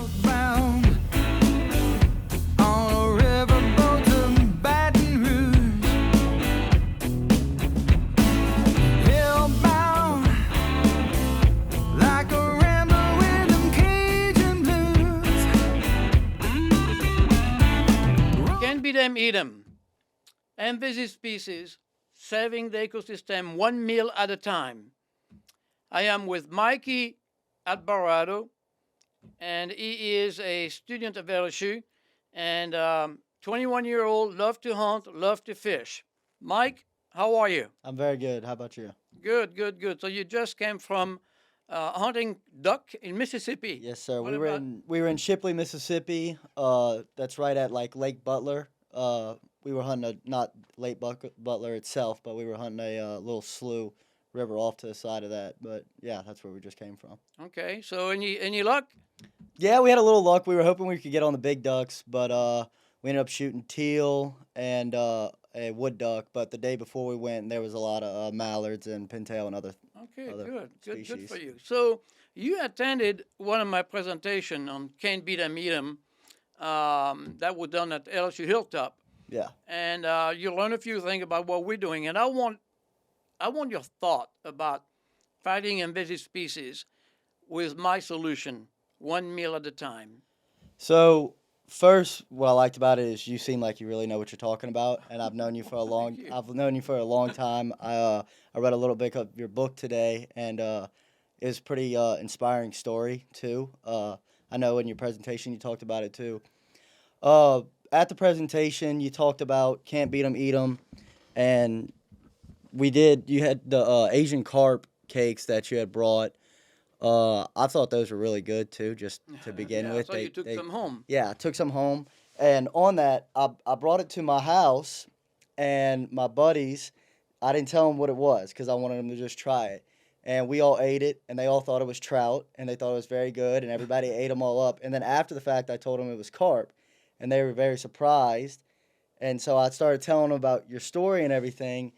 Hellbound on a riverboat to Baton Rouge. Hellbound like a rambler with them Cajun blues. Can't beat 'em, eat 'em. Invasive species, saving the ecosystem one meal at a time. I am with Mikey Alvarado, and he is a student of LSU and 21-year-old, love to hunt, love to fish. Mike, how are you? I'm very good. How about you? Good, good, good. So you just came from hunting duck in Mississippi. Yes, sir. What We were about? in Shipley, Mississippi. That's right at like Lake Butler. We were hunting not Butler itself, but we were hunting a little slough river off to the side of that. But yeah, that's where we just came from. Okay, so any luck? Yeah, we had a little luck. We were hoping we could get on the big ducks, but we ended up shooting teal and a wood duck. But the day before we went, there was a lot of mallards and pintail and Okay, other good species. for you. So you attended one of my presentation on Can't Beat 'em, Eat 'em, that was done at LSU Hilltop, Yeah. and you learn a few things about what we're doing. And I want your thought about fighting invasive species with my solution, one meal at a time. So first, what I liked about it is you seem like you really know what you're talking about, and I've known you for a long. you. I've known you for a long time. I read a little bit of your book today, and it's a pretty inspiring story too. I know in your presentation you talked about it too. At the presentation, you talked about can't beat 'em, eat 'em, and we did. You had the Asian carp cakes that you had brought. I thought those were really good too, just to begin Yeah, with. so you took some home. Yeah, I took some home. And on that, I brought it to my house, and my buddies, I didn't tell them what it was because I wanted them to just try it. And we all ate it, and they all thought it was trout, and they thought it was very good, and everybody ate them all up. And then after the fact, I told them it was carp, and they were very surprised. And so I started telling them about your story and everything,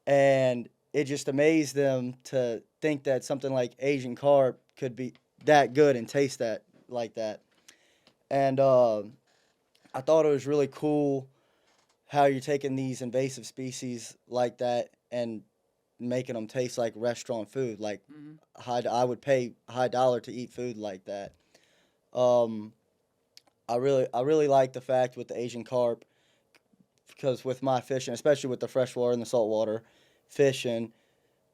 and it just amazed them to think that something like Asian carp could be that good and taste that like that. And I thought it was really cool how you're taking these invasive species like that and making them taste like restaurant food. Like I would pay high dollar to eat food like that. Um, I really like the fact with the Asian carp because with my fishing, especially with the freshwater and the saltwater fishing,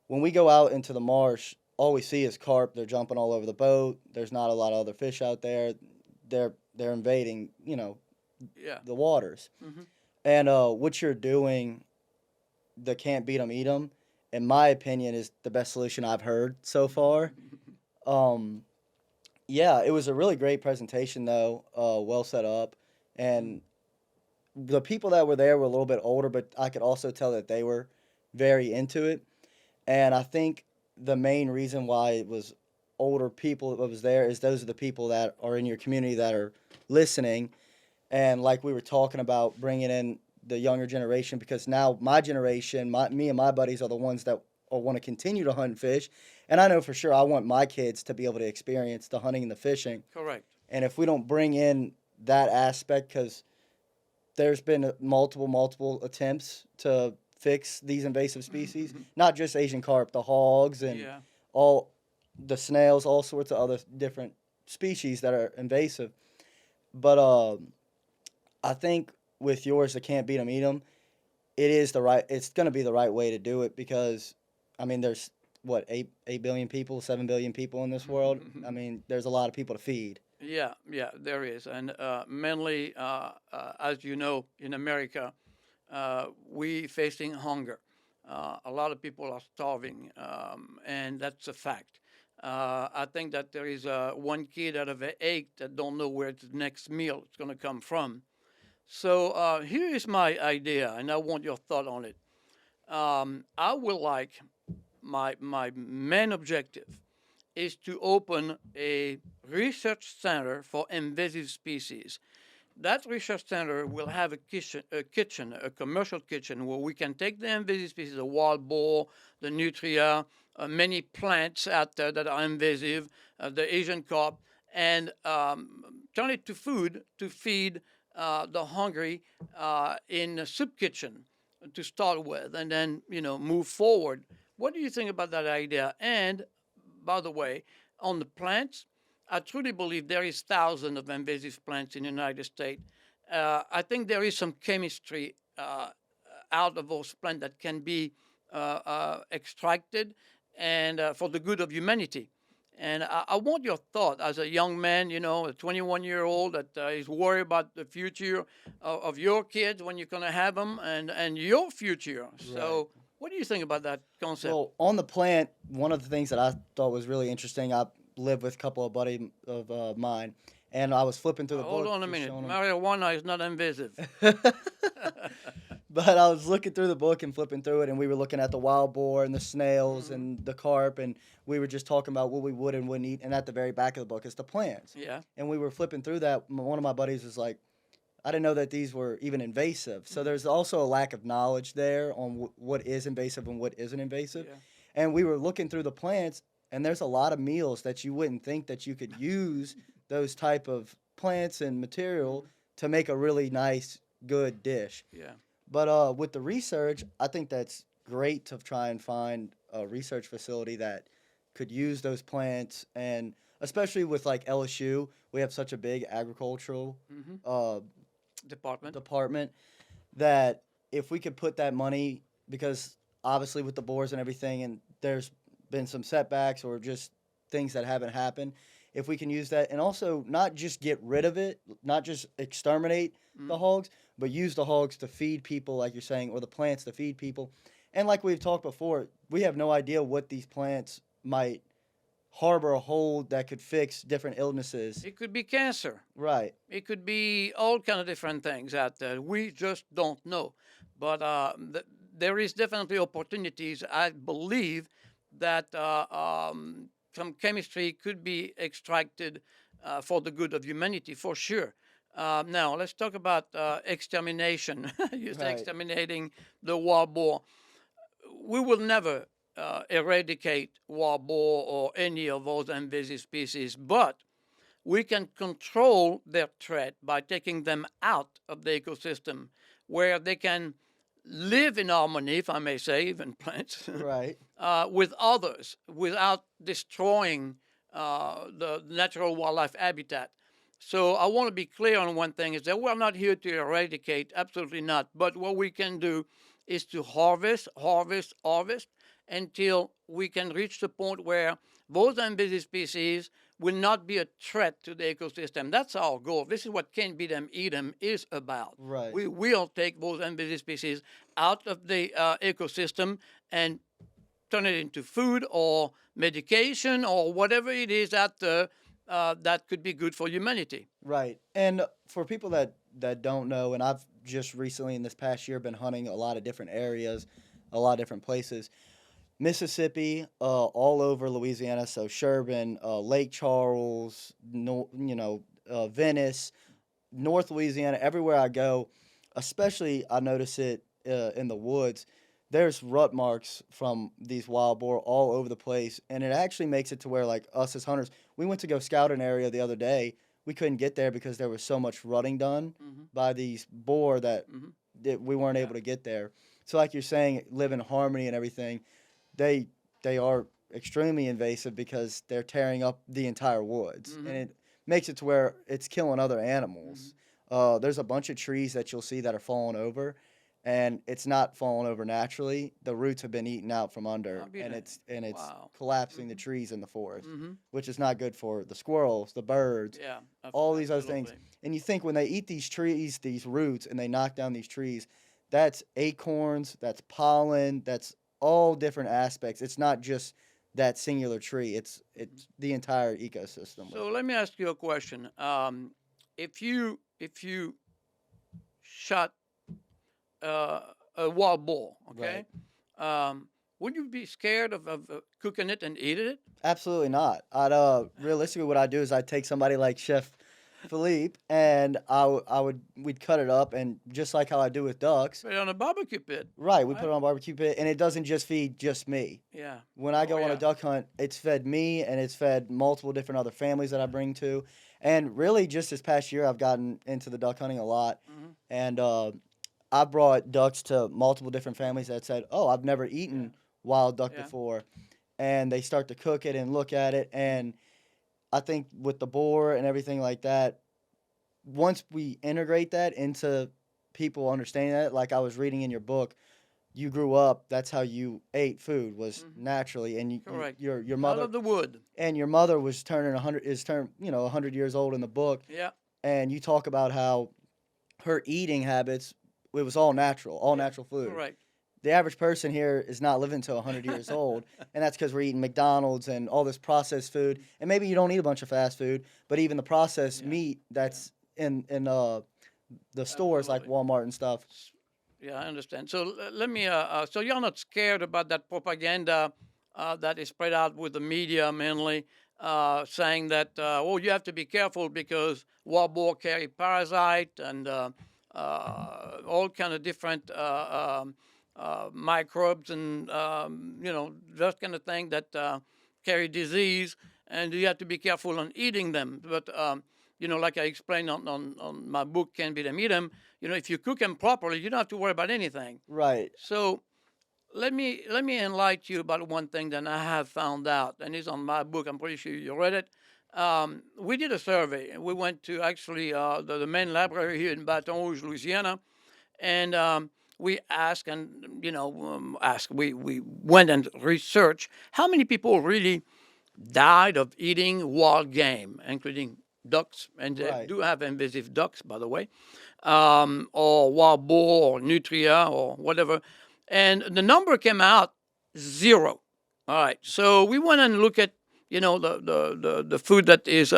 when we go out into the marsh, all we see is carp. They're jumping all over the boat. There's not a lot of other fish out there. They're invading, Yeah. the waters. And what you're doing, the can't beat 'em, eat 'em, in my opinion, is the best solution I've heard so far. Yeah, it was a really great presentation though, well set up, and the people that were there were a little bit older, but I could also tell that they were very into it. And I think the main reason why it was older people that was there is those are the people that are in your community that are listening. And like we were talking about bringing in the younger generation, because now my generation, me and my buddies are the ones that want to continue to hunt and fish. And I know for sure I want my kids to be able to experience the hunting and the fishing. Correct. And if we don't bring in that aspect, because there's been multiple attempts to fix these invasive species, not just Asian carp, the hogs and Yeah. all the snails, all sorts of other different species that are invasive. But I think with yours, the can't beat 'em, eat 'em, it's going to be the right way to do it because, I mean, there's what, 8 billion people, 7 billion people in this world. I mean, there's a lot of people to feed. Yeah, there is, and mainly, as you know, in America, we facing hunger. A lot of people are starving, and that's a fact. I think that there is one kid out of 8 that don't know where the next meal is going to come from. So here is my idea, and I want your thought on it. I would like my main objective is to open a research center for invasive species. That research center will have a commercial kitchen where we can take the invasive species, the wild boar, the nutria, many plants out there that are invasive, the Asian carp, and turn it to food to feed the hungry in a soup kitchen to start with, and then move forward. What do you think about that idea? And by the way, on the plants, I truly believe there is thousands of invasive plants in the United States. I think there is some chemistry out of those plants that can be extracted and for the good of humanity. And I want your thought as a young man, a 21-year-old that is worried about the future of your kids when you're going to have them and your future. So, what do you think about that concept? Well, on the plant, one of the things that I thought was really interesting, I live with a couple of buddies of mine, and I was flipping through the book. Hold on a just minute. showing 'em- Marijuana is not invasive. But I was looking through the book and flipping through it, and we were looking at the wild boar and the snails and the carp, and we were just talking about what we would and wouldn't eat. And at the very back of the book is the plants. Yeah. And we were flipping through that. One of my buddies was like, I didn't know that these were even invasive. So there's also a lack of knowledge there on what is invasive and what isn't invasive. Yeah. And we were looking through the plants, and there's a lot of meals that you wouldn't think that you could use those type of plants and material to make a really nice, good dish. Yeah. But with the research, I think that's great to try and find a research facility that could use those plants, and especially with like LSU, we have such a big agricultural department that if we could put that money, because obviously with the boars and everything, and there's been some setbacks or just things that haven't happened, if we can use that and also not just get rid of it, not just exterminate the hogs, but use the hogs to feed people, like you're saying, or the plants to feed people. And like we've talked before, we have no idea what these plants might harbor or hold that could fix different illnesses. It could be cancer. Right. It could be all kind of different things out there. We just don't know. But there is definitely opportunities. I believe that some chemistry could be extracted for the good of humanity, for sure. Now, let's talk about extermination. You say exterminating the wild boar. We will never eradicate wild boar or any of those invasive species, but we can control their threat by taking them out of the ecosystem where they can live in harmony, if I may say, even plants, Right. with others without destroying the natural wildlife habitat. So I want to be clear on one thing, is that we're not here to eradicate, absolutely not. But what we can do is to harvest until we can reach the point where those invasive species will not be a threat to the ecosystem. That's our goal. This is what Can't Beat 'em, Eat 'em is about. Right. We will take those invasive species out of the ecosystem and turn it into food or medication or whatever it is that could be good for humanity. Right. And for people that don't know, and I've just recently in this past year been hunting a lot of different areas, a lot of different places. Mississippi, all over Louisiana, so Sherburne, Lake Charles, Venice, North Louisiana, everywhere I go, especially I notice it in the woods, there's rut marks from these wild boar all over the place, and it actually makes it to where, like, us as hunters, we went to go scout an area the other day. We couldn't get there because there was so much rutting done by these boar that we weren't able to get there. So like you're saying, live in harmony and everything. They are extremely invasive because they're tearing up the entire woods, and it makes it to where it's killing other animals. There's a bunch of trees that you'll see that are falling over, and it's not falling over naturally. The roots have been eaten out from under, and it's Wow. collapsing the trees in the forest, which is not good for the squirrels, the birds, Yeah, all these other things. absolutely. And you think when they eat these trees, these roots, and they knock down these trees, that's acorns, that's pollen, that's all different aspects. It's not just that singular tree. It's the entire ecosystem. So let me ask you a question. If you shot a wild boar, okay, would you be scared of cooking it and eating it? Absolutely not. I'd realistically what I do is I'd take somebody like Chef Philippe, and we'd cut it up, and just like how I do with ducks, Put it on a barbecue pit. right? We put it on a barbecue pit, and it doesn't just feed just me. Yeah. When I Oh, go on a yeah. duck hunt, it's fed me, and it's fed multiple different other families that I bring to. And really, just this past year, I've gotten into the duck hunting a lot, Mm-hmm. and I brought ducks to multiple different families that said, "Oh, I've never eaten wild duck Yeah. before," and they start to cook it and look at it. And I think with the boar and everything like that, once we integrate that into people understanding that, like I was reading in your book, you grew up. That's how you ate food was naturally, and Correct. your Out mother of the wood. and your mother was turning 100 is turned 100 years old in the book, Yeah. and you talk about how her eating habits, it was all natural, all Yeah. natural food. Correct. The average person here is not living to 100 years old, and that's because we're eating McDonald's and all this processed food. And maybe you don't eat a bunch of fast food, but even the processed Yeah. meat that's in the stores like Absolutely. Walmart and stuff. Yeah, I understand. So let me. So you're not scared about that propaganda that is spread out with the media mainly, saying that oh, you have to be careful because wild boar carry parasite and all kind of different microbes and that kind of thing that carry disease, and you have to be careful on eating them. But like I explained on my book, Can Beat 'em, Eat 'em. If you cook them properly, you don't have to worry about anything. Right. So let me enlighten you about one thing that I have found out, and it's on my book. I'm pretty sure you read it. We did a survey. We went to actually the main library here in Baton Rouge, Louisiana, and we asked and we went and researched how many people really died of eating wild game, including ducks, and they Right. do have invasive ducks, by the way, or wild boar or nutria or whatever. And the number came out zero. All right. So we went and look at the food that is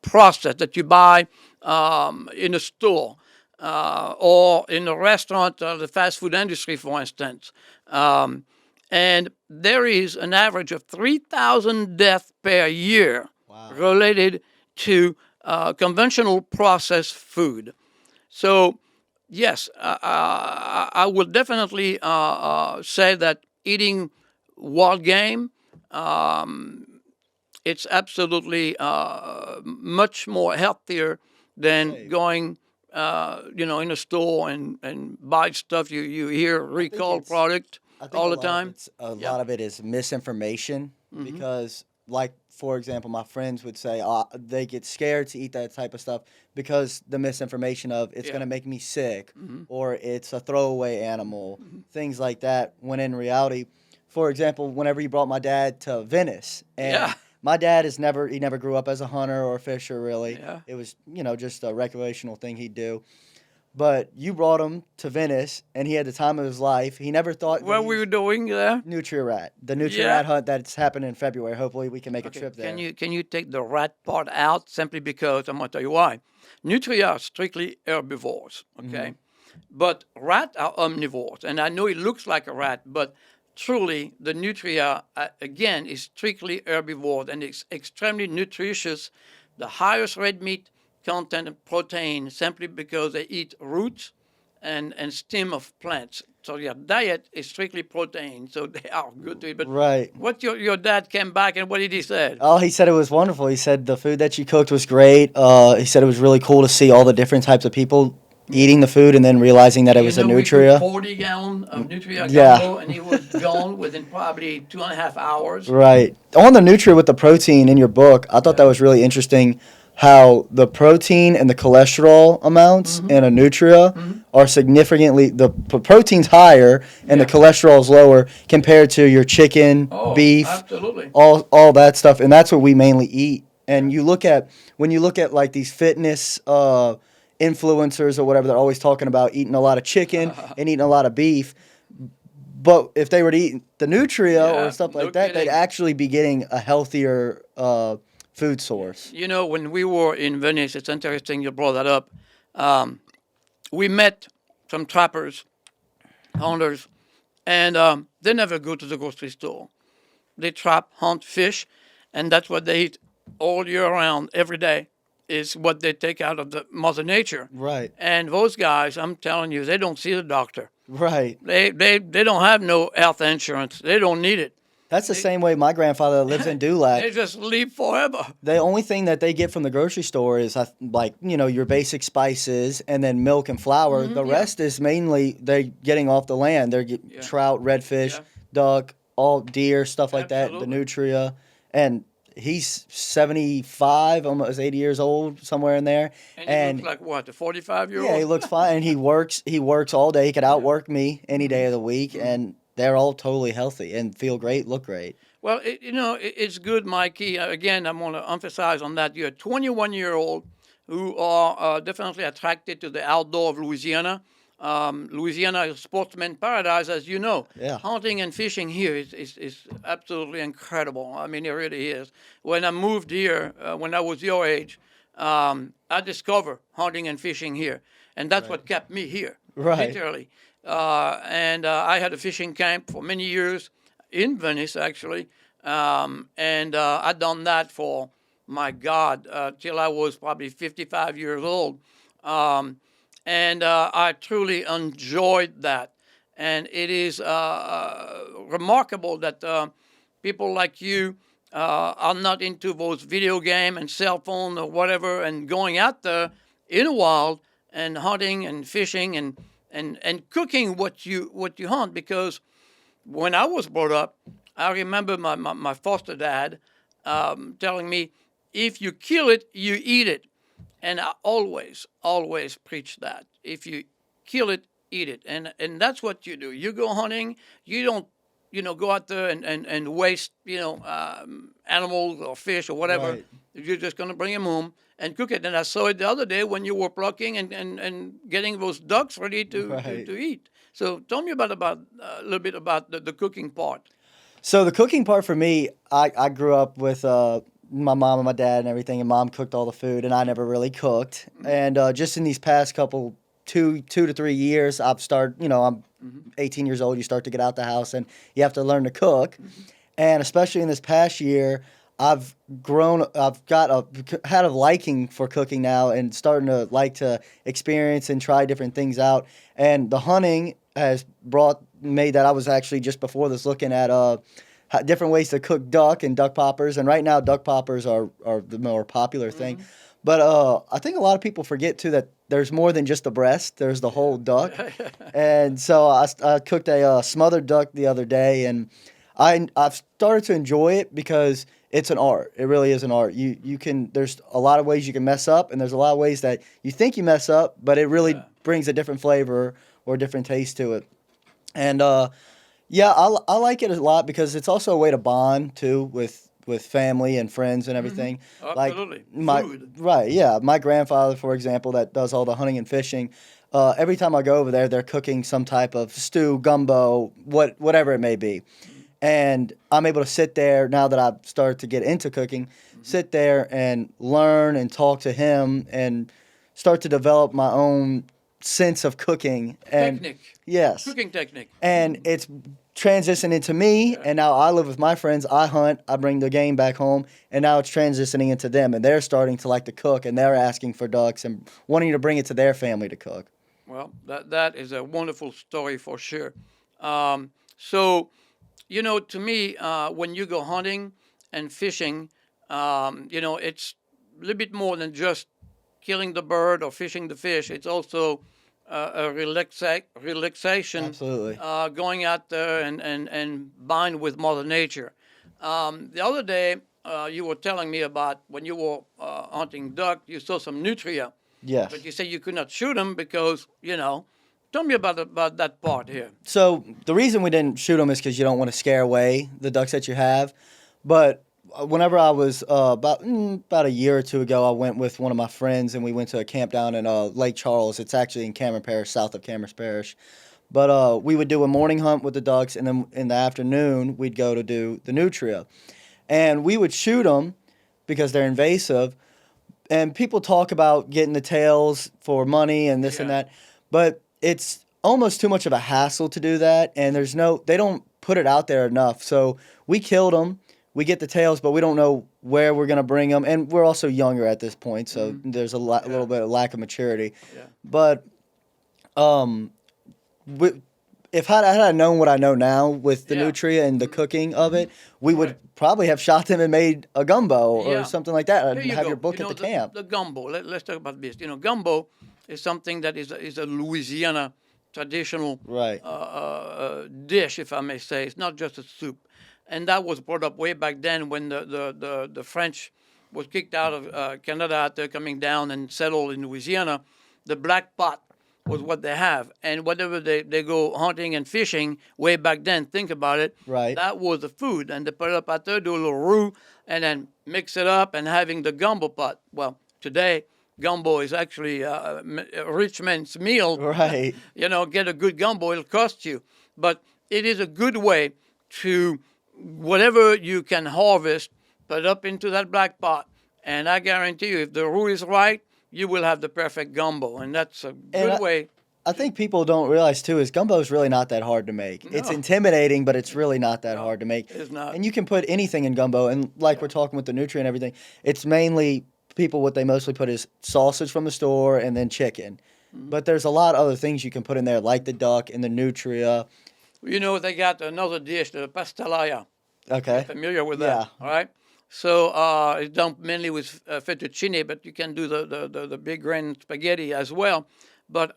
processed that you buy in a store or in a restaurant, the fast food industry, for instance. And there is an average of 3,000 deaths per year Wow. related to conventional processed food. So, yes, I will definitely say that eating wild game, it's absolutely much more healthier than Safe. going, in a store and buy stuff you hear I think recall it's product I think all a the lot of time. it's a Yeah. lot of it is misinformation because, like for example, my friends would say they get scared to eat that type of stuff because the misinformation of it's Yeah. gonna make me sick or it's a throwaway animal, things like that. When in reality, for example, whenever you brought my dad to Venice, and Yeah. my dad he never grew up as a hunter or a fisher really. Yeah. It was just a recreational thing he'd do. But you brought him to Venice, and he had the time of his life. He never thought that What were you he's doing there? Nutria-Rat. The Yeah. Nutria-Rat hunt that's happening in February. Hopefully, we can make a Okay. trip there. Can you take the rat part out simply because I'm gonna tell you why. Nutria are strictly herbivores. Okay. But rats are omnivores, and I know it looks like a rat, but truly the nutria again is strictly herbivore and it's extremely nutritious. The highest red meat content of protein simply because they eat roots and stem of plants. So their diet is strictly protein, so they are good to eat. But Right. what your dad came back and what did he say? Oh, he said it was wonderful. He said the food that you cooked was great. He said it was really cool to see all the different types of people eating the food and then realizing that it was a We cooked nutria. 40 gallon of nutria Yeah. gumbo, and he was gone within probably 2.5 hours. Right. On the nutria with the protein in your book, I thought that was really interesting how the protein and the cholesterol amounts in a nutria are significantly protein's higher and the Yeah. cholesterol's lower compared to your chicken, Oh, beef, absolutely. all that stuff, and that's what we mainly eat. And when you look at like these fitness influencers or whatever, they're always talking about eating a lot of chicken and eating a lot of beef. But if they were to eat the nutria Yeah, or stuff no like that, they'd kidding. actually be getting a healthier food source. When we were in Venice, it's interesting you brought that up. We met some trappers, hunters, and they never go to the grocery store. They trap, hunt, fish, and that's what they eat all year round, every day. is what they take out of the Mother Nature. Right. And those guys, I'm telling you, they don't see the doctor. Right. They don't have no health insurance. They don't need it. That's the same way my grandfather that lives in Dulac. They just live forever. The only thing that they get from the grocery store is like, your basic spices and then milk and flour. The rest is mainly they're getting off the land. They're trout, redfish, duck, all deer, stuff like that, the nutria. And he's 75, almost 80 years old, somewhere in there. And he looks like what, a 45-year-old? Yeah, he looks fine. And he works all day. He could outwork me any day of the week. And they're all totally healthy and feel great, look great. Well, it's good, Mikey. Again, I'm going to emphasize on that. You're a 21-year-old who are definitely attracted to the outdoor of Louisiana. Louisiana is a sportsman paradise, as you know. Yeah. Hunting and fishing here is absolutely incredible. I mean, it really is. When I moved here, when I was your age, I discovered hunting and fishing here. And that's what kept me here, literally. And I had a fishing camp for many years in Venice, actually. And I'd done that for, my God, till I was probably 55 years old. And I truly enjoyed that. And it is remarkable that people like you are not into those video game and cell phone or whatever and going out there in the wild and hunting and fishing and cooking what you hunt. Because when I was brought up, I remember my foster dad telling me, if you kill it, you eat it. And I always preach that. If you kill it, eat it. And that's what you do. You go hunting, you don't, go out there and waste, animals or fish or whatever. Right. You're just going to bring them home and cook it. And I saw it the other day when you were plucking and getting those ducks ready to eat. So tell me about a little bit about the cooking part. So the cooking part for me, I grew up with my mom and my dad and everything, and mom cooked all the food, and I never really cooked. And just in these past couple, 2 to 3 years, I've started, I'm 18 years old, you start to get out the house, and you have to learn to cook. And especially in this past year, I've had a liking for cooking now and starting to like to experience and try different things out. And the hunting has made that I was actually just before this looking at different ways to cook duck and duck poppers. And right now, duck poppers are the more popular thing. But I think a lot of people forget, too, that there's more than just the breast. There's the whole duck. And so I cooked a smothered duck the other day, and I've started to enjoy it because it's an art. It really is an art. There's a lot of ways you can mess up, and there's a lot of ways that you think you mess up, but it really brings a different flavor or a different taste to it. And I like it a lot because it's also a way to bond too with family and friends and everything. Absolutely. Food. Right, yeah. My grandfather, for example, that does all the hunting and fishing, every time I go over there, they're cooking some type of stew, gumbo, whatever it may be. And I'm able to sit there, now that I've started to get into cooking, sit there and learn and talk to him and start to develop my own sense of cooking. And Technique. Yes. Cooking technique. And it's transitioning into me, and now I live with my friends. I hunt. I bring the game back home, and now it's transitioning into them, and they're starting to like to cook, and they're asking for ducks and wanting to bring it to their family to cook. Well, that is a wonderful story for sure. So, to me, when you go hunting and fishing, it's a little bit more than just killing the bird or fishing the fish. It's also a relaxation. Absolutely. Going out there and bind with Mother Nature. The other day, you were telling me about when you were hunting duck, you saw some nutria. Yes. But you said you could not shoot them because, Tell me about that part here. So the reason we didn't shoot them is because you don't want to scare away the ducks that you have. But whenever I was about a year or two ago, I went with one of my friends, and we went to a camp down in Lake Charles. It's actually in Cameron Parish, south of Cameron Parish. But we would do a morning hunt with the ducks, and then in the afternoon, we'd go to do the nutria. And we would shoot them because they're invasive. And people talk about getting the tails for money and this and that. But it's almost too much of a hassle to do that, and they don't put it out there enough. So we killed them. we get the tails, but we don't know where we're gonna bring them, and we're also younger at this point, so there's a little bit of lack of maturity. Yeah. But we, if had I known what I know now with the Yeah. nutria and the cooking of it, we would Right. probably have shot them and made a gumbo Yeah. or something like that, and Here you have go. your book You at know, the camp. The gumbo. Let's talk about this. Gumbo is something that is a Louisiana traditional Right. dish, if I may say. It's not just a soup, and that was brought up way back then when the French was kicked out of Canada after coming down and settled in Louisiana. The black pot was what they have, and whenever they go hunting and fishing way back then, think about it. Right. That was the food, and they put it up out there, do a little roux, and then mix it up, and having the gumbo pot. Well, today gumbo is actually a rich man's meal. Right. Get a good gumbo, it'll cost you. But it is a good way to, whatever you can harvest, put up into that black pot. And I guarantee you, if the roux is right, you will have the perfect gumbo. And that's a good way. I think people don't realize too is gumbo is really not that hard to make. It's No. intimidating, but it's really not that hard to make. It's not. And you can put anything in gumbo. And like we're talking with the nutrient and everything, it's mainly people what they mostly put is sausage from the store and then chicken. But there's a lot of other things you can put in there, like the duck and the nutria. They got another dish, the pastelaya. Okay. Familiar with that? Yeah. All right. So it's done mainly with fettuccine, but you can do the big grain spaghetti as well. But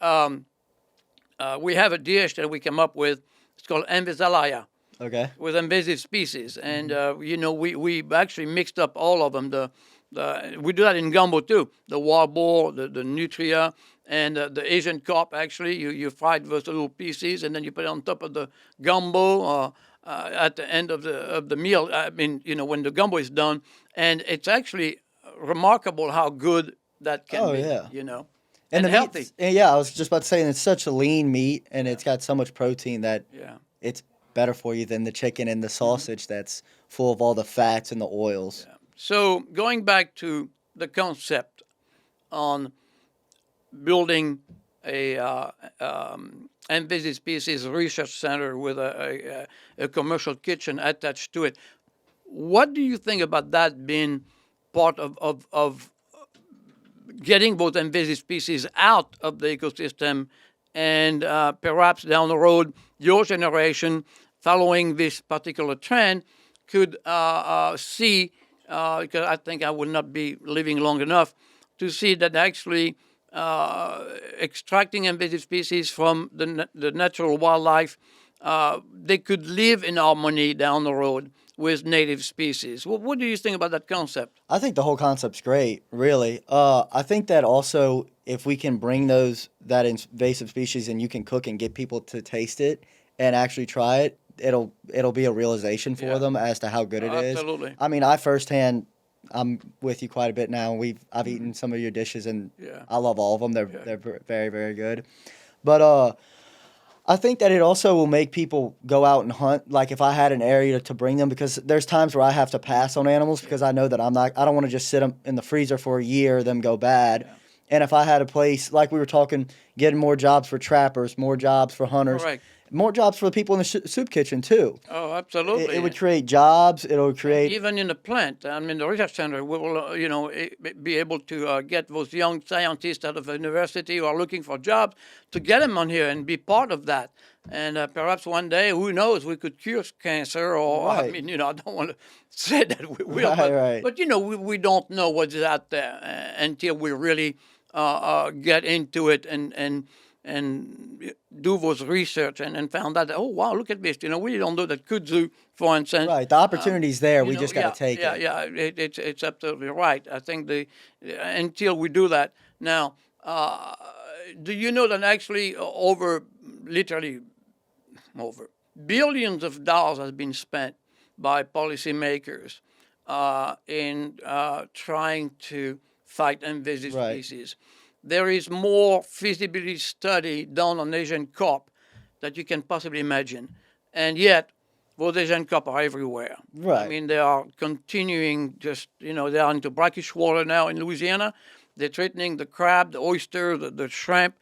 we have a dish that we came up with. It's called Invasive Okay. with invasive species, and we actually mixed up all of them. We do that in gumbo too. The wild boar, the nutria, and the Asian carp. Actually, you fried those little pieces, and then you put it on top of the gumbo at the end of the meal. I mean, when the gumbo is done, and it's actually remarkable how good that can be. Yeah. And the healthy. meats- yeah, I was just about to say, and it's such a lean meat, and it's got so much protein that it's better for you than the chicken and the sausage that's full of all the fats and the oils. Yeah. So going back to the concept on building a invasive species research center with a commercial kitchen attached to it, what do you think about that being part of getting those invasive species out of the ecosystem, and perhaps down the road, your generation, following this particular trend, could see, because I think I will not be living long enough to see that actually extracting invasive species from the natural wildlife, they could live in harmony down the road with native species. What do you think about that concept? I think the whole concept's great, really. I think that also if we can bring that invasive species and you can cook and get people to taste it and actually try it, it'll be a realization for them as to how good it is. Absolutely. I mean, I'm with you quite a bit now. I've eaten some of your dishes and I love all of them. They're very, very good. But I think that it also will make people go out and hunt. Like if I had an area to bring them, because there's times where I have to pass on animals because I know that I don't want to just sit them in the freezer for a year, them go bad. Yeah. And if I had a place, like we were talking, getting more jobs for trappers, more jobs for hunters, Correct. more jobs for the people in the soup kitchen too. Oh, absolutely. It would create jobs. It'll create even in the plant. I mean, the research center will, be able to get those young scientists out of the university who are looking for jobs to get them on here and be part of that. And perhaps one day, who knows, we could cure cancer. Or Right. I mean, I don't want to say that we will, Right. but we don't know what's out there until we really get into it and do those research and found out that, oh, wow, look at this. We don't know that kudzu, for instance. Right. The opportunity's there. We just got to take it. Yeah, it's absolutely right. I think until we do that. Now, do you know that actually literally over billions of dollars has been spent by policymakers in trying to fight invasive species? There is more feasibility study done on Asian carp that you can possibly imagine. And yet, those Asian carp are everywhere. Right. I mean, they are continuing they are into brackish water now in Louisiana. They're threatening the crab, the oyster, the shrimp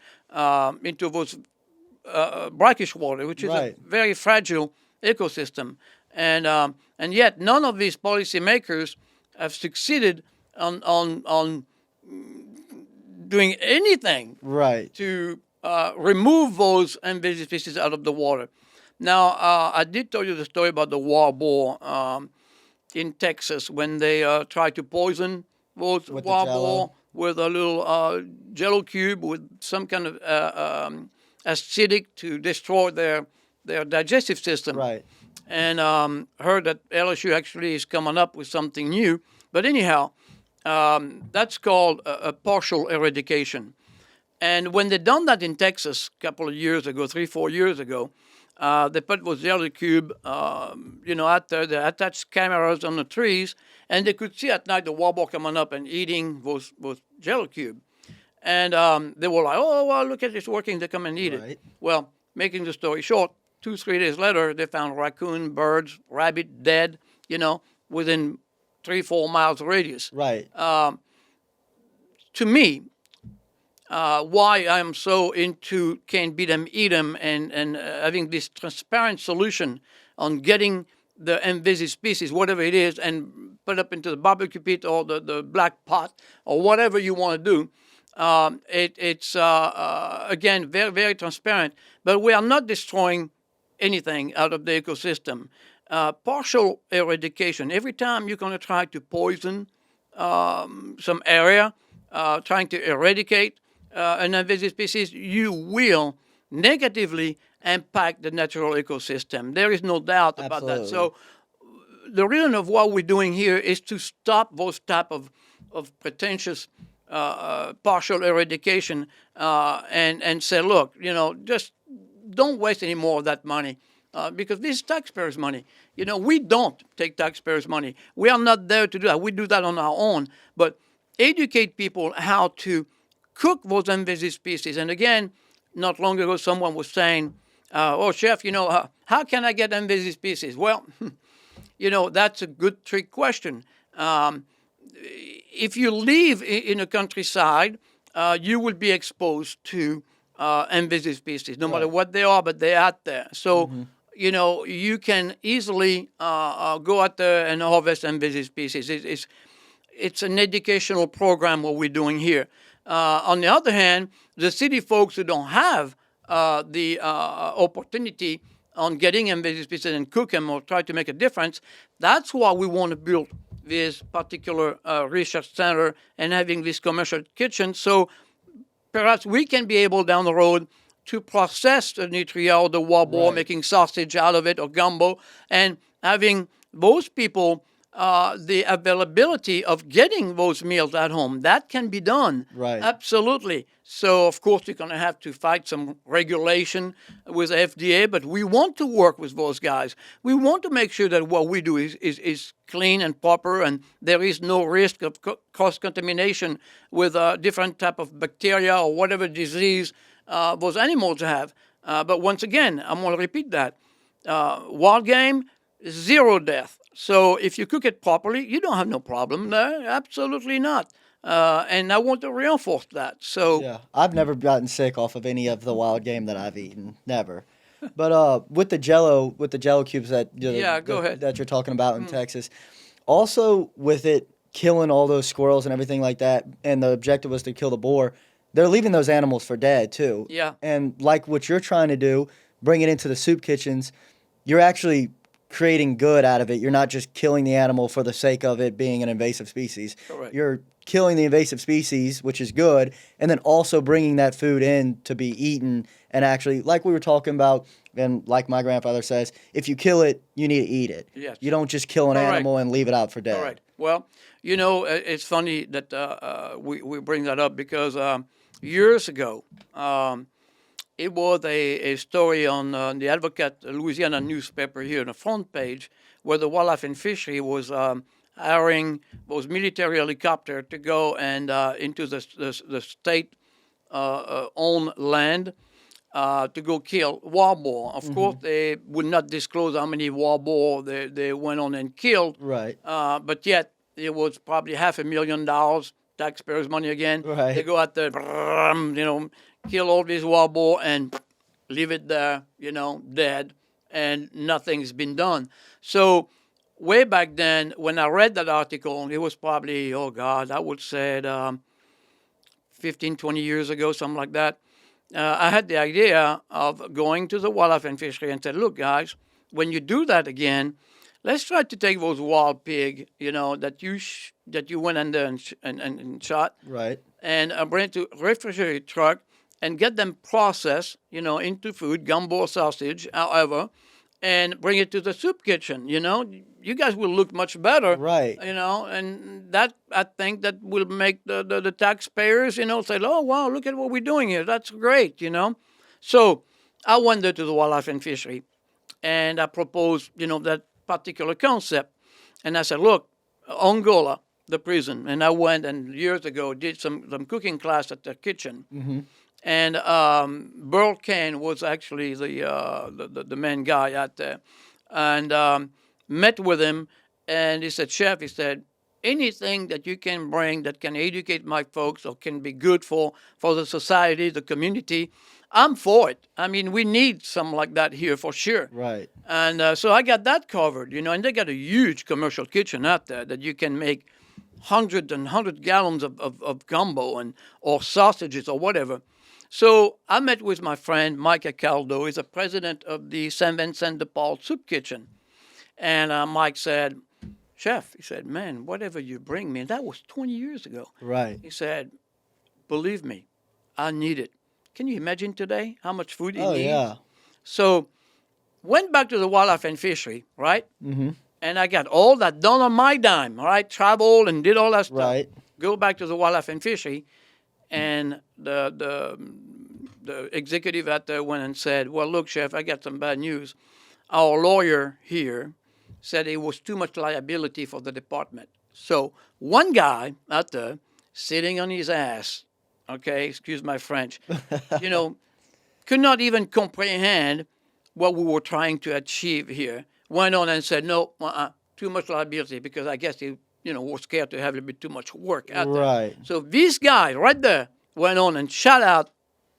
into those brackish water, which is a very fragile ecosystem. And yet none of these policymakers have succeeded on doing anything Right. to remove those invasive species out of the water. Now, I did tell you the story about the warboar in Texas when they tried to poison those With the warboar Jell-O? with a little Jello cube with some kind of acidic to destroy their digestive system. Right. And heard that LSU actually is coming up with something new. But anyhow, that's called a partial eradication. And when they done that in Texas a couple of years ago, 3-4 years ago, they put those jelly cube, out there. They attached cameras on the trees, and they could see at night the warboar coming up and eating those jelly cube. And they were like, "Oh, well, look at this working. They come and eat Right. it." Well, making the story short, 2-3 days later, they found raccoon, birds, rabbit dead. Within 3-4 miles radius. Right. To me, why I'm so into can't beat 'em, eat 'em, and having this transparent solution on getting the invasive species, whatever it is, and put up into the barbecue pit or the black pot or whatever you want to do. It's again very, very transparent, but we are not destroying anything out of the ecosystem. Partial eradication. Every time you're going to try to poison some area, trying to eradicate an invasive species, you will negatively impact the natural ecosystem. There is no doubt about that. Absolutely. So the reason of what we're doing here is to stop those type of pretentious partial eradication and say, look, just don't waste any more of that money. Because this is taxpayers' money. We don't take taxpayers' money. We are not there to do that. We do that on our own. But educate people how to cook those invasive species. And again, not long ago, someone was saying, "Oh, chef, how can I get invasive species?" Well, that's a good trick question. If you live in a countryside, you will be exposed to invasive species, no matter what they are, but they're out there. So, you can easily go out there and harvest invasive species. It's an educational program what we're doing here. On the other hand, the city folks who don't have the opportunity on getting invasive species and cook them or try to make a difference, that's why we want to build this particular research center and having this commercial kitchen. So perhaps we can be able down the road to process the nutria or the warboar, making sausage out of it or gumbo, and having those people the availability of getting those meals at home. That can be done. Right. Absolutely. So, of course, you're going to have to fight some regulation with FDA, but we want to work with those guys. We want to make sure that what we do is clean and proper, and there is no risk of cross-contamination with different type of bacteria or whatever disease those animals have. But once again, I'm going to repeat that. Wild game, 0 death. So if you cook it properly, you don't have no problem there. Absolutely not. And I want to reinforce that. So Yeah, I've never gotten sick off of any of the wild game that I've eaten. Never. But with the Jello cubes that go ahead. that you're talking about in Texas, also with it killing all those squirrels and everything like that, and the objective was to kill the boar. They're leaving those animals for dead too. Yeah. And like what you're trying to do, bring it into the soup kitchens, you're actually creating good out of it. You're not just killing the animal for the sake of it being an invasive species. Correct. You're killing the invasive species, which is good, and then also bringing that food in to be eaten and actually, like we were talking about, and like my grandfather says, if you kill it, you need to eat it. Yes. You don't just kill an Correct. animal and leave it out for dead. All right. Well, it's funny that we bring that up because years ago, it was a story on the Advocate Louisiana newspaper here on the front page where the Wildlife and Fishery was hiring those military helicopter to go and into the state owned land to go kill warboar. Of course, they would not disclose how many warboar they went on and killed. Right. But yet, it was probably $500,000, taxpayers' money again. Right. They go out there, kill all these warboar and leave it there, dead. and nothing's been done. So way back then, when I read that article, it was probably, oh God, I would say 15, 20 years ago, something like that. I had the idea of going to the wildlife and fishery and said, look, guys, when you do that again, let's try to take those wild pig, that you went in there and shot, Right. and bring it to a refrigerated truck and get them processed, into food, gumbo sausage, however, and bring it to the soup kitchen. You guys will look much better, Right. and that, I think, that will make the taxpayers, say, oh wow, look at what we're doing here. That's great. So I went there to the wildlife and fishery, and I proposed, that particular concept, and I said, look, Angola, the prison, and I went and years ago did some cooking class at their kitchen. Mm-hmm. And Burl Kane was actually the main guy out there, and met with him, and he said, Chef, he said, anything that you can bring that can educate my folks or can be good for the society, the community, I'm for it. I mean, we need something like that here for sure. Right. And so I got that covered, and they got a huge commercial kitchen out there that you can make hundreds and hundred gallons of gumbo or sausages or whatever. So I met with my friend Mike Alvarado. He's the president of the Saint Vincent de Paul Soup Kitchen. And Mike said, Chef, he said, man, whatever you bring me, and that was 20 years ago. Right. He said, believe me, I need it. Can you imagine today how much food he Oh, needs? yeah. So went back to the wildlife and fishery, right? Mm-hmm. And I got all that done on my dime, all right? Traveled and did all that stuff. Right. Go back to the wildlife and fishery, and the executive out there went and said, well, look, Chef, I got some bad news. Our lawyer here said it was too much liability for the department. So one guy out there sitting on his ass, okay, excuse my French, could not even comprehend what we were trying to achieve here. Went on and said, no, too much liability, because I guess he, was scared to have a little bit too much work out there. Right. So this guy right there went on and shot out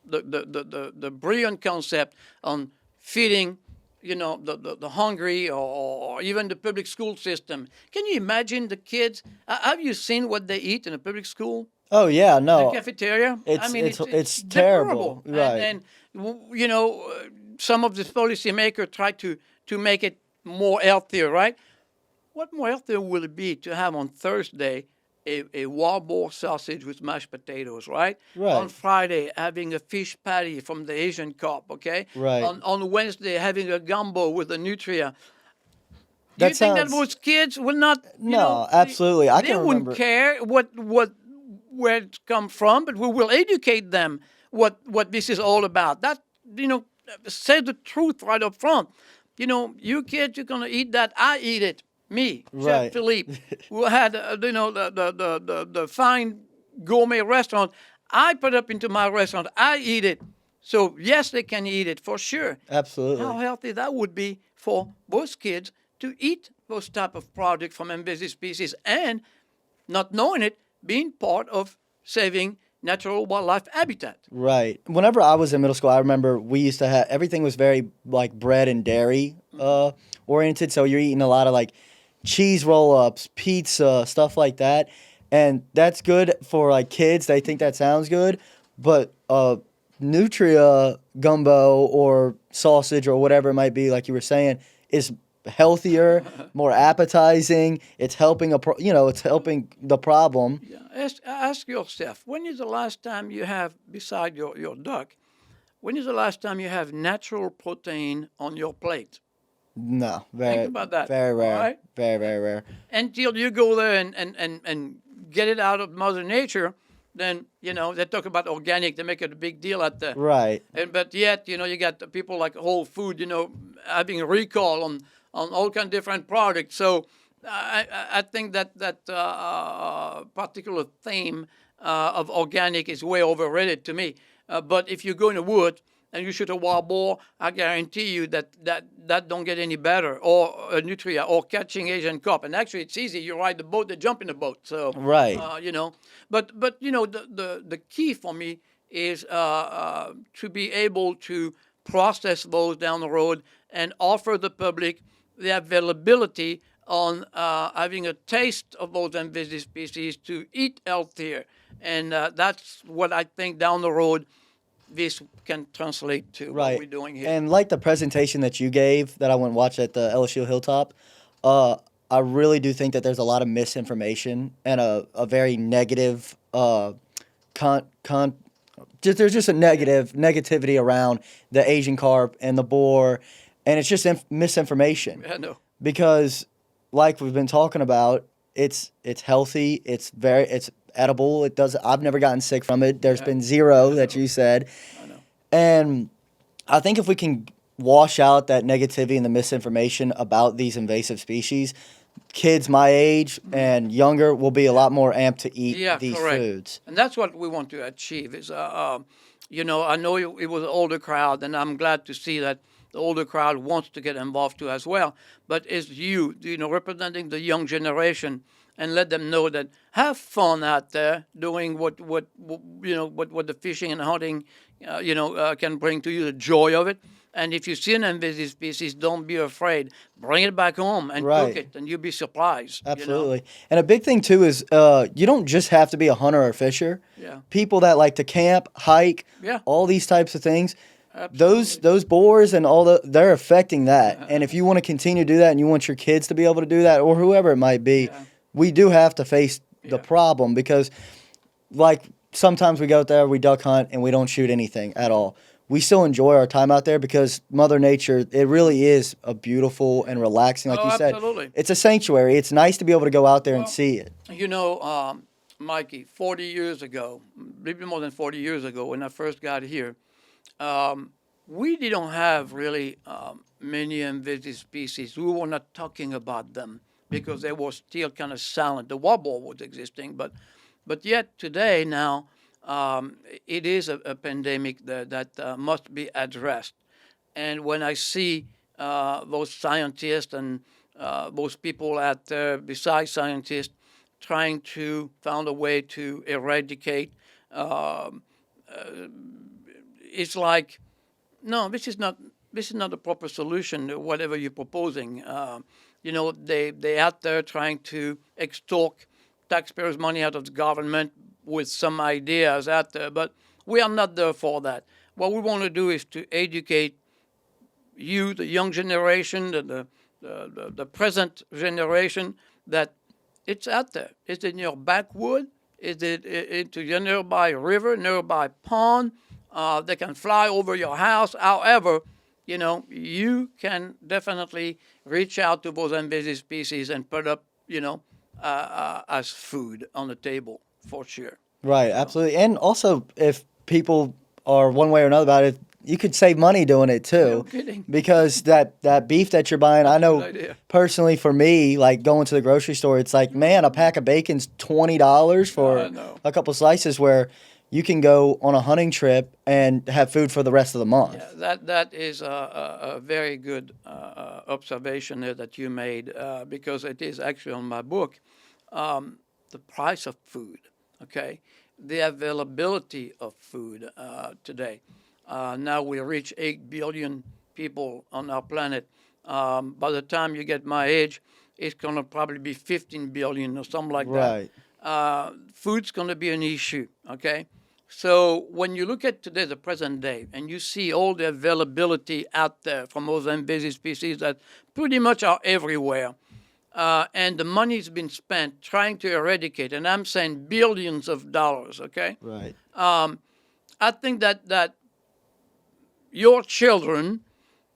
the brilliant concept on feeding, the hungry, or even the public school system. Can you imagine the kids? Have you seen what they eat in a public school? Oh, yeah, no. The cafeteria? It's terrible. Right. And some of the policymakers try to make it more healthier, right? What more healthier will it be to have on Thursday a wild boar sausage with mashed potatoes, right? Right. On Friday, having a fish patty from the Asian Cup, okay? Right. On Wednesday, having a gumbo with a nutria. Do That you think that sounds- those kids will not? No, absolutely. I They can wouldn't remember. care where it come from, but we will educate them what this is all about. That say the truth right up front. You kids, you're gonna eat that. I eat it. Me, Right. Chef Philippe, who had the fine gourmet restaurant. I put up into my restaurant. I eat it. So yes, they can eat it for sure. Absolutely. How healthy that would be for those kids to eat those type of products from invasive species, and not knowing it, being part of saving natural wildlife habitat. Right. Whenever I was in middle school, I remember we used to have everything was very like bread and dairy oriented. So you're eating a lot of like cheese roll-ups, pizza, stuff like that, and that's good for like kids. They think that sounds good, but nutria gumbo or sausage or whatever it might be, like you were saying, is healthier, more appetizing. It's helping it's helping the problem. Yeah. Ask yourself, when is the last time you have, beside your duck, when is the last time you have natural protein on your plate? No, very Think about that. very rare, all right? very very rare. Until you go there and get it out of Mother Nature, then, they talk about organic, they make it a big deal at the... Right. But yet, you got the people like Whole Food, having a recall on all kind of different products. So I think that particular theme of organic is way overrated to me. But if you go in the woods and you shoot a wild boar, I guarantee you that don't get any better, or a nutria, or catching Asian carp. And actually, it's easy. You ride the boat, they jump in the boat. So Right. But the key for me is to be able to process those down the road and offer the public the availability on having a taste of those invasive species to eat healthier. And that's what I think down the road this can translate to what Right. we're doing here. And like the presentation that you gave that I went and watched at the LSU Hilltop, I really do think that there's a lot of misinformation and a very negative there's just a negativity around the Asian carp and the boar, and it's just misinformation. I know. Because like we've been talking about, it's healthy, it's edible. It does I've never gotten sick from it. There's been zero that you said. I know. And I think if we can wash out that negativity and the misinformation about these invasive species, kids my age and younger will be a lot more amped to eat these correct. foods. And that's what we want to achieve. Is you know, I know it was an older crowd, and I'm glad to see that the older crowd wants to get involved too as well. But it's you know, representing the young generation, and let them know that have fun out there doing what you know what the fishing and hunting can bring to you, the joy of it. And if you see an invasive species, don't be afraid. Bring it back home and Right. cook it, and you'll be surprised. Absolutely. And a big thing too is you don't just have to be a hunter or fisher. Yeah. People that like to camp, hike, Yeah. all these types of things. Absolutely. Those boars and they're affecting that. And if you want to continue to do that and you want your kids to be able to do that or whoever it might be, we do have to face the problem because like sometimes we go out there, we duck hunt and we don't shoot anything at all. We still enjoy our time out there because Mother Nature, it really is a beautiful and relaxing, like you said. Absolutely. It's a sanctuary. It's nice to be able to go out there and see it. You know, Mikey, 40 years ago, maybe more than 40 years ago, when I first got here, we didn't have really many invasive species. We were not talking about them because they were still kind of silent. The warbler was existing, but yet today now, it is a pandemic that must be addressed. And when I see those scientists and those people out there besides scientists trying to find a way to eradicate, it's like, no, this is not the proper solution. Whatever you're proposing, you know, they out there trying to extort taxpayers' money out of the government with some ideas out there, but we are not there for that. What we want to do is to educate you, the young generation, the present generation, that it's out there. It's in your backwood. Is it into your nearby river, nearby pond? They can fly over your house. However, you know, you can definitely reach out to those invasive species and put up, you know, as food on the table for sure. Right, absolutely. And also, if people are one way or another about it, you could save money doing it too. No kidding. Because that beef that you're buying, I know Good idea. personally for me, like going to the grocery store, it's like, man, a pack of bacon's $20 for I know. a couple slices where you can go on a hunting trip and have food for the rest of the month. Yeah, that is a very good observation there that you made because it is actually on my book. The price of food, okay, the availability of food today. Now we reach 8 billion people on our planet. By the time you get my age, it's going to probably be 15 billion or something like Right. that. Food's going to be an issue, okay? So when you look at today, the present day, and you see all the availability out there from those invasive species that pretty much are everywhere, and the money's been spent trying to eradicate, and I'm saying billions of dollars, okay? Right. I think that your children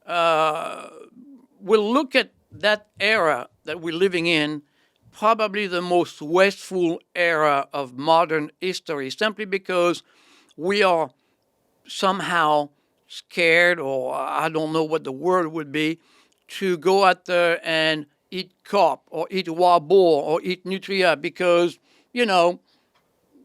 will look at that era that we're living in, probably the most wasteful era of modern history, simply because we are somehow scared, or I don't know what the word would be, to go out there and eat carp or eat wild boar or eat nutria because, you know,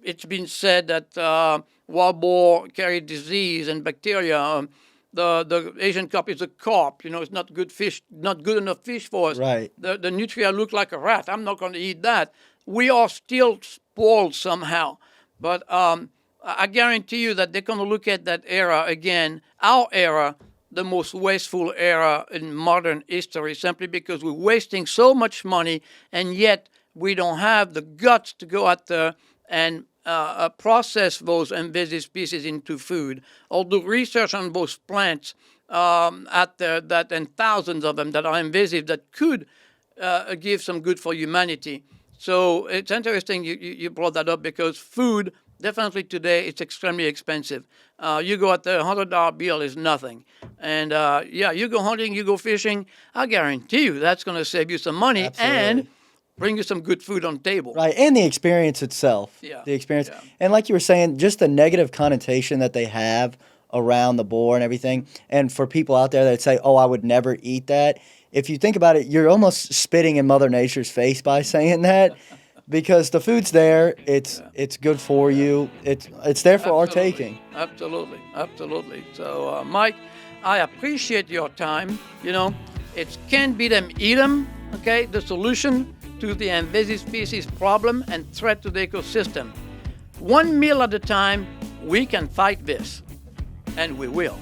it's been said that wild boar carry disease and bacteria. The Asian carp is a carp. You know, it's not good fish, not good enough fish for us. Right. The nutria look like a rat. I'm not going to eat that. We are still spoiled somehow. But I guarantee you that they're going to look at that era again, our era, the most wasteful era in modern history simply because we're wasting so much money, and yet we don't have the guts to go out there and process those invasive species into food. Or do research on those plants out there that, and thousands of them that are invasive that could give some good for humanity. So it's interesting you brought that up because food, definitely today, it's extremely expensive. You go out there, $100 bill is nothing. And yeah, you go hunting, you go fishing, I guarantee you that's going to save you some money and bring you some good food on the table. Right, and the experience itself. Yeah. The experience. Yeah. And like you were saying, just the negative connotation that they have around the boar and everything. And for people out there that say, oh, I would never eat that. If you think about it, you're almost spitting in Mother Nature's face by saying that. Because the food's there, it's good for you. It's there for our taking. Absolutely, absolutely. So, Mike, I appreciate your time. You know, it's can't beat 'em, eat 'em. Okay, the solution to the invasive species problem and threat to the ecosystem. One meal at a time, we can fight this, and we will.